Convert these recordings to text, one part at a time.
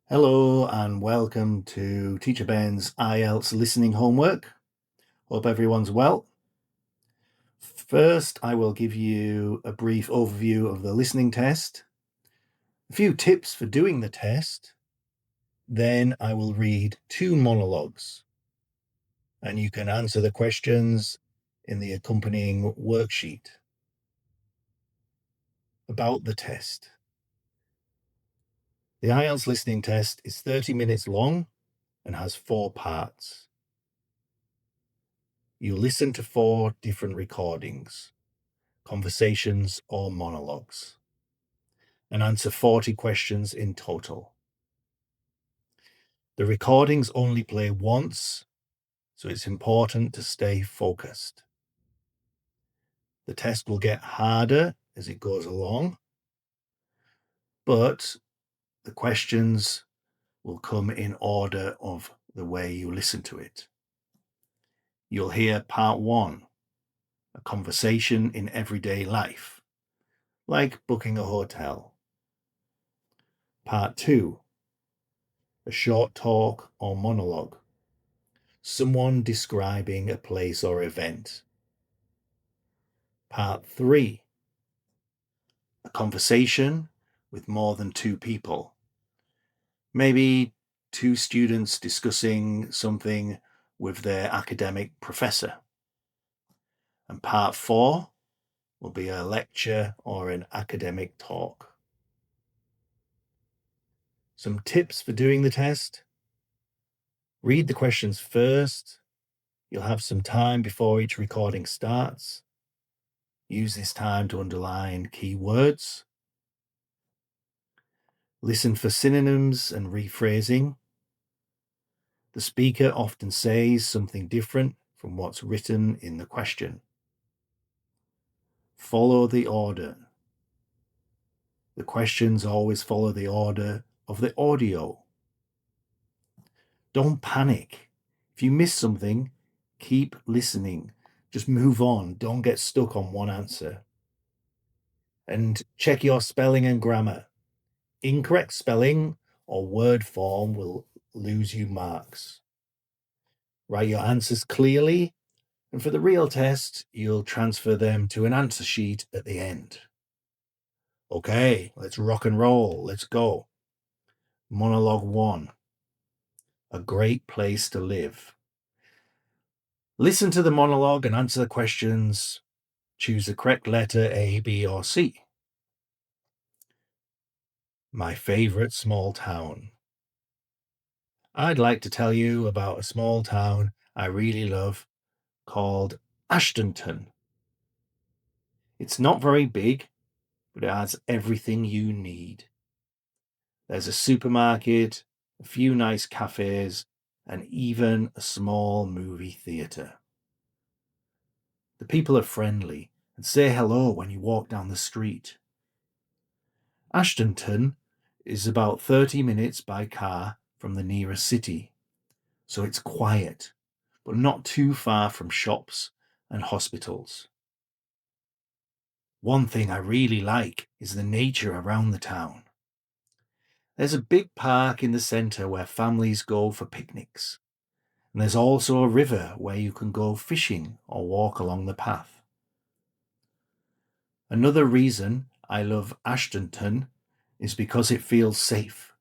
Hello and welcome to Teacher Ben's IELTS Listening homework. Hope everyone's well. First, I will give you a brief overview of the listening test, a few tips for doing the test, then I will read 2 monologues, and you can answer the questions in the accompanying worksheet. About the test. The IELTS listening test is 30 minutes long and has 4 parts. You listen to 4 different recordings, conversations or monologues, and answer 40 questions in total. The recordings only play once, so it's important to stay focused. The test will get harder as it goes along, but the questions will come in order of the way you listen to it. You'll hear part 1, a conversation in everyday life, like booking a hotel. Part 2, a short talk or monologue, someone describing a place or event. Part 3, a conversation with more than 2 people. Maybe 2 students discussing something with their academic professor. And part 4 will be a lecture or an academic talk. Some tips for doing the test. Read the questions first. You'll have some time before each recording starts. Use this time to underline key words. Listen for synonyms and rephrasing. The speaker often says something different from what's written in the question. Follow the order. The questions always follow the order of the audio. Don't panic. If you miss something, keep listening. Just move on. Don't get stuck on one answer. And check your spelling and grammar. Incorrect spelling or word form will lose you marks. Write your answers clearly, and for the real test, you'll transfer them to an answer sheet at the end. Okay, let's rock and roll. Let's go. Monologue 1. A great place to live. Listen to the monologue and answer the questions. Choose the correct letter A, B, or C. My favorite small town. I'd like to tell you about a small town I really love called Ashtonton. It's not very big, but it has everything you need. There's a supermarket, a few nice cafes, and even a small movie theatre. The people are friendly and say hello when you walk down the street. Ashtonton is about 30 minutes by car from the nearest city, so it's quiet, but not too far from shops and hospitals. One thing I really like is the nature around the town. There's a big park in the centre where families go for picnics. And there's also a river where you can go fishing or walk along the path. Another reason I love Ashtonton is because it feels safe.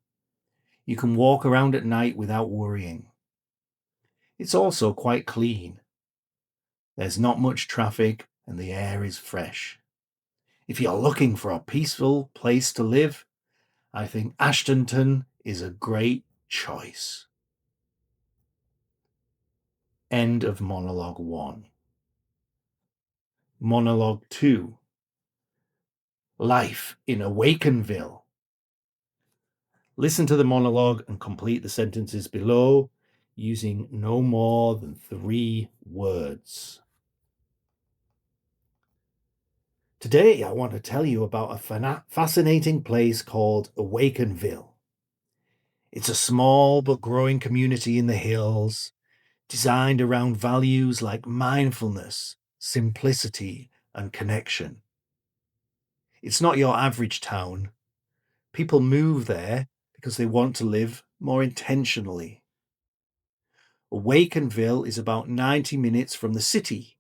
You can walk around at night without worrying. It's also quite clean. There's not much traffic and the air is fresh. If you're looking for a peaceful place to live, I think Ashtonton is a great choice. End of monologue 1. Monologue 2. Life in Awakenville. Listen to the monologue and complete the sentences below using no more than 3 words. Today, I want to tell you about a fascinating place called Awakenville. It's a small but growing community in the hills, designed around values like mindfulness, simplicity, and connection. It's not your average town. People move there because they want to live more intentionally. Awakenville is about 90 minutes from the city,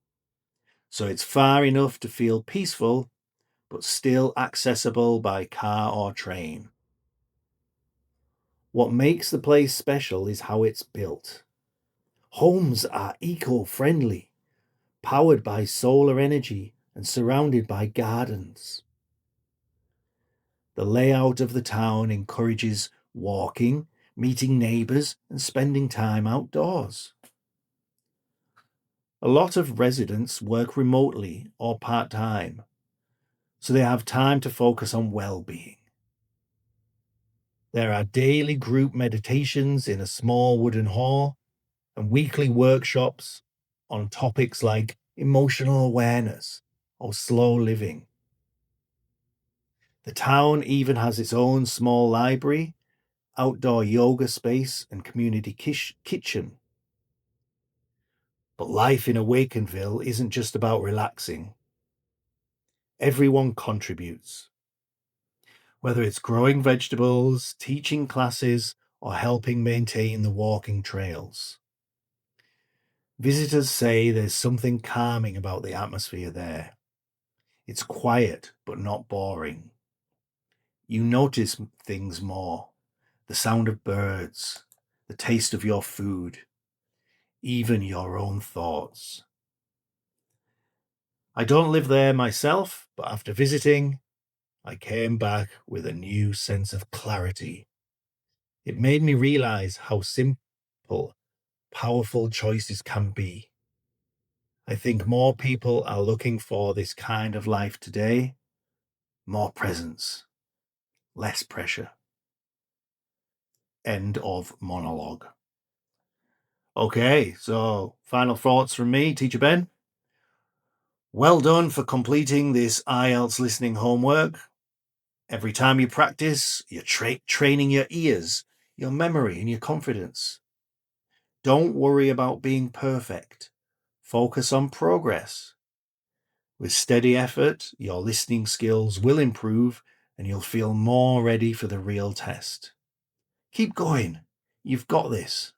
so it's far enough to feel peaceful, but still accessible by car or train. What makes the place special is how it's built. Homes are eco-friendly, powered by solar energy and surrounded by gardens. The layout of the town encourages walking, meeting neighbours, and spending time outdoors. A lot of residents work remotely or part-time, so they have time to focus on well-being. There are daily group meditations in a small wooden hall and weekly workshops on topics like emotional awareness or slow living. The town even has its own small library, outdoor yoga space, and community kitchen. But life in Awakenville isn't just about relaxing. Everyone contributes. Whether it's growing vegetables, teaching classes, or helping maintain the walking trails. Visitors say there's something calming about the atmosphere there. It's quiet, but not boring. You notice things more. The sound of birds, the taste of your food, even your own thoughts. I don't live there myself, but after visiting, I came back with a new sense of clarity. It made me realize how simple, powerful choices can be. I think more people are looking for this kind of life today. More presence, less pressure. End of monologue. Okay, so final thoughts from me, Teacher Ben. Well done for completing this IELTS listening homework. Every time you practice, you're training your ears, your memory, and your confidence. Don't worry about being perfect. Focus on progress. With steady effort, your listening skills will improve and you'll feel more ready for the real test. Keep going. You've got this.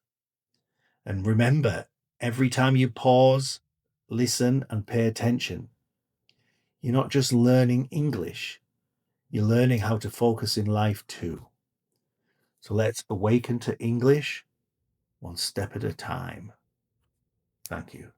And remember, every time you pause, listen, and pay attention, you're not just learning English, you're learning how to focus in life too. So let's awaken to English one step at a time. Thank you.